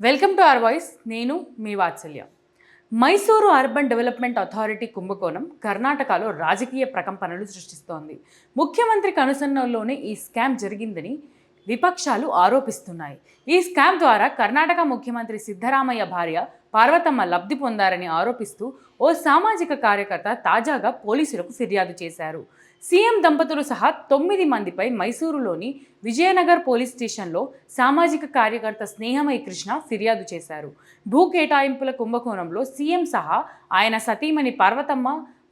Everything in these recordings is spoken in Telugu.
Welcome to our voice. నేను మీ వాత్సల్య. మైసూరు అర్బన్ డెవలప్మెంట్ అథారిటీ కుంభకోణం కర్ణాటకలో రాజకీయ ప్రకంపనలు సృష్టిస్తోంది. ముఖ్యమంత్రి కనుసన్నల్లోనే ఈ స్కామ్ జరిగిందని విపక్షాలు ఆరోపిస్తున్నాయి. ఈ స్కామ్ ద్వారా కర్ణాటక ముఖ్యమంత్రి సిద్ధరామయ్య భార్య పార్వతమ్మ లబ్ధి పొందారని ఆరోపిస్తూ ఓ సామాజిక కార్యకర్త తాజాగా పోలీసులకు ఫిర్యాదు చేశారు. సీఎం దంపతులు సహా 9 మందిపై మైసూరులోని విజయనగర్ పోలీస్ స్టేషన్లో సామాజిక కార్యకర్త స్నేహమయి కృష్ణ ఫిర్యాదు చేశారు. భూ కేటాయింపుల కుంభకోణంలో సీఎం సహా ఆయన సతీమణి పార్వతమ్మ,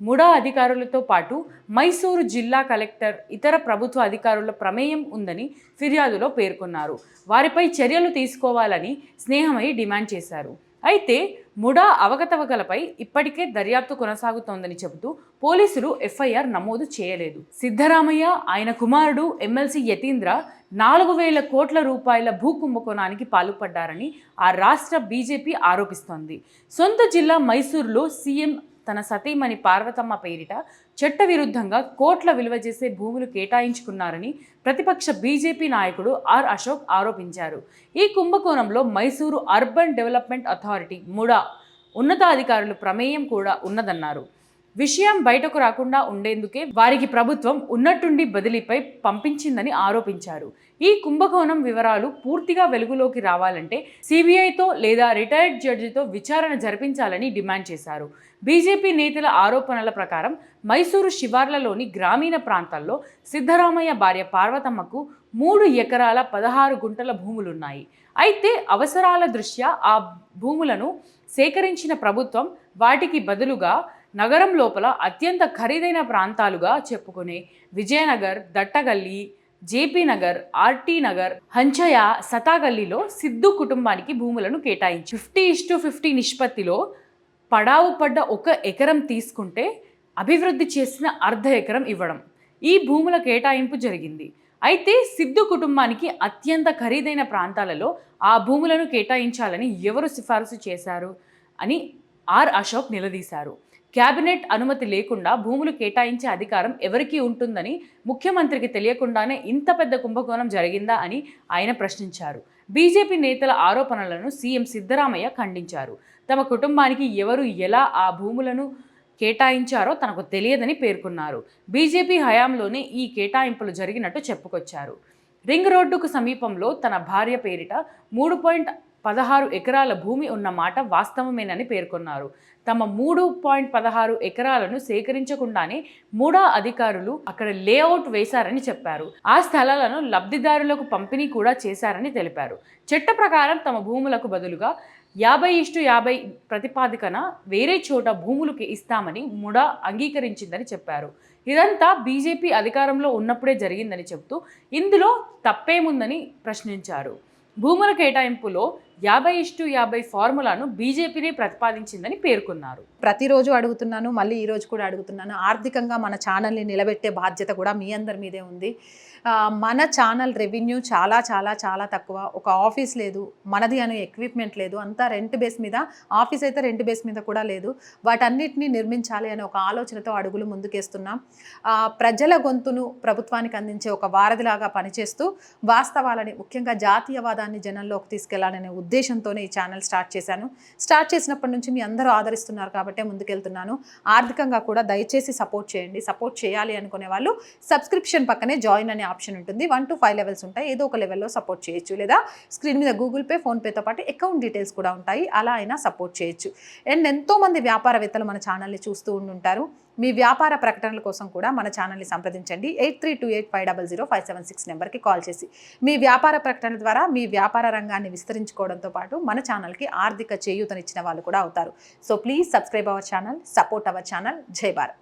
ముడా అధికారులతో పాటు మైసూరు జిల్లా కలెక్టర్, ఇతర ప్రభుత్వ అధికారుల ప్రమేయం ఉందని ఫిర్యాదులో పేర్కొన్నారు. వారిపై చర్యలు తీసుకోవాలని స్నేహమయి డిమాండ్ చేశారు. అయితే ముడా అవకతవకలపై ఇప్పటికే దర్యాప్తు కొనసాగుతోందని చెబుతూ పోలీసులు ఎఫ్ఐఆర్ నమోదు చేయలేదు. సిద్ధరామయ్య, ఆయన కుమారుడు ఎమ్మెల్సీ యతీంద్ర 4,000 కోట్ల రూపాయల భూ కుంభకోణానికి పాల్పడ్డారని ఆ రాష్ట్ర బీజేపీ ఆరోపిస్తోంది. సొంత జిల్లా మైసూరులో సీఎం తన సతీమణి పార్వతమ్మ పేరిట చట్టవిరుద్ధంగా కోట్ల విలువ చేసే భూములు కేటాయించుకున్నారని ప్రతిపక్ష బీజేపీ నాయకుడు ఆర్ అశోక్ ఆరోపించారు. ఈ కుంభకోణంలో Mysuru urban development authority MUDA ఉన్నతాధికారుల ప్రమేయం కూడా ఉన్నదన్నారు. విషయం బయటకు రాకుండా ఉండేందుకే వారికి ప్రభుత్వం ఉన్నట్టుండి బదిలీపై పంపించిందని ఆరోపించారు. ఈ కుంభకోణం వివరాలు పూర్తిగా వెలుగులోకి రావాలంటే సిబిఐతో లేదా రిటైర్డ్ జడ్జితో విచారణ జరిపించాలని డిమాండ్ చేశారు. బీజేపీ నేతల ఆరోపణల ప్రకారం మైసూరు శివార్లలోని గ్రామీణ ప్రాంతాల్లో సిద్ధరామయ్య భార్య పార్వతమ్మకు 3 ఎకరాల 16 గుంటల భూములున్నాయి. అయితే అవసరాల దృష్ట్యా ఆ భూములను సేకరించిన ప్రభుత్వం వాటికి బదులుగా నగరం లోపల అత్యంత ఖరీదైన ప్రాంతాలుగా చెప్పుకునే విజయనగర్, దట్టగల్లి, జేపీ నగర్, ఆర్టీ నగర్, హంచయ, సతాగల్లీలో సిద్ధు కుటుంబానికి భూములను కేటాయించి 50:50 నిష్పత్తిలో పడావు పడ్డ 1 ఎకరం తీసుకుంటే అభివృద్ధి చేసిన అర్ధ ఎకరం ఇవ్వడం ఈ భూముల కేటాయింపు జరిగింది. అయితే సిద్ధు కుటుంబానికి అత్యంత ఖరీదైన ప్రాంతాలలో ఆ భూములను కేటాయించాలని ఎవరు సిఫారసు చేశారు అని ఆర్ అశోక్ నిలదీశారు. కేబినెట్ అనుమతి లేకుండా భూములు కేటాయించే అధికారం ఎవరికి ఉంటుందని, ముఖ్యమంత్రికి తెలియకుండానే ఇంత పెద్ద కుంభకోణం జరిగిందా అని ఆయన ప్రశ్నించారు. బీజేపీ నేతల ఆరోపణలను సీఎం సిద్ధరామయ్య ఖండించారు. తమ కుటుంబానికి ఎవరు ఎలా ఆ భూములను కేటాయించారో తనకు తెలియదని పేర్కొన్నారు. బీజేపీ హయాంలోనే ఈ కేటాయింపులు జరిగినట్టు చెప్పుకొచ్చారు. రింగ్ రోడ్డుకు సమీపంలో తన భార్య పేరిట 3.16 ఎకరాల భూమి ఉన్న మాట వాస్తవమేనని పేర్కొన్నారు. తమ 3.16 ఎకరాలను సేకరించకుండానే ముడా అధికారులు అక్కడ లేఅవుట్ వేశారని చెప్పారు. ఆ స్థలాలను లబ్ధిదారులకు పంపిణీ కూడా చేశారని తెలిపారు. చట్ట ప్రకారం తమ భూములకు బదులుగా 50:50 ప్రతిపాదికన వేరే చోట భూములకు ఇస్తామని ముడా అంగీకరించిందని చెప్పారు. ఇదంతా బీజేపీ అధికారంలో ఉన్నప్పుడే జరిగిందని చెబుతూ ఇందులో తప్పేముందని ప్రశ్నించారు. భూముల కేటాయింపులో 50:50 ఫార్ములాను బీజేపీనే ప్రతిపాదించిందని పేర్కొన్నారు. ప్రతిరోజు అడుగుతున్నాను, మళ్ళీ ఈరోజు కూడా అడుగుతున్నాను. ఆర్థికంగా మన ఛానల్ని నిలబెట్టే బాధ్యత కూడా మీ అందరి మీదే ఉంది. మన ఛానల్ రెవెన్యూ చాలా చాలా చాలా తక్కువ. ఒక ఆఫీస్ లేదు, మనది అనే ఎక్విప్మెంట్ లేదు, అంతా రెంట్ బేస్ మీద. ఆఫీస్ అయితే రెంట్ బేస్ మీద కూడా లేదు. వాటన్నిటినీ నిర్మించాలి అనే ఒక ఆలోచనతో అడుగులు ముందుకేస్తున్నాం. ప్రజల గొంతును ప్రభుత్వానికి అందించే ఒక వారధిలాగా పనిచేస్తూ వాస్తవాలని, ముఖ్యంగా జాతీయవాదాన్ని జనంలోకి తీసుకెళ్లాలనే ఉద్దేశంతోనే ఈ ఛానల్ స్టార్ట్ చేశాను. స్టార్ట్ చేసినప్పటి నుంచి మీ అందరూ ఆదరిస్తున్నారు కాబట్టే ముందుకెళ్తున్నాను. ఆర్థికంగా కూడా దయచేసి సపోర్ట్ చేయండి. సపోర్ట్ చేయాలి అనుకునే వాళ్ళు సబ్స్క్రిప్షన్ పక్కనే జాయిన్ అనే ఆప్షన్ ఉంటుంది. 1 to 5 లెవెల్స్ ఉంటాయి. ఏదో ఒక లెవెల్లో సపోర్ట్ చేయొచ్చు. లేదా స్క్రీన్ మీద గూగుల్ పే, ఫోన్పేతో పాటు అకౌంట్ డీటెయిల్స్ కూడా ఉంటాయి. అలా అయినా సపోర్ట్ చేయొచ్చు. అండ్ ఎంతోమంది వ్యాపారవేత్తలు మన ఛానల్ని చూస్తూ ఉంటుంటారు. మీ వ్యాపార ప్రకటనల కోసం కూడా మన ఛానల్ని సంప్రదించండి. 8328500576 నెంబర్కి కాల్ చేసి మీ వ్యాపార ప్రకటన ద్వారా మీ వ్యాపార రంగాన్ని విస్తరించుకోవడంతో పాటు మన ఛానల్కి ఆర్థిక చేయూతనిచ్చిన వాళ్ళు కూడా అవుతారు. So please subscribe our channel, support our channel. జై భారత్.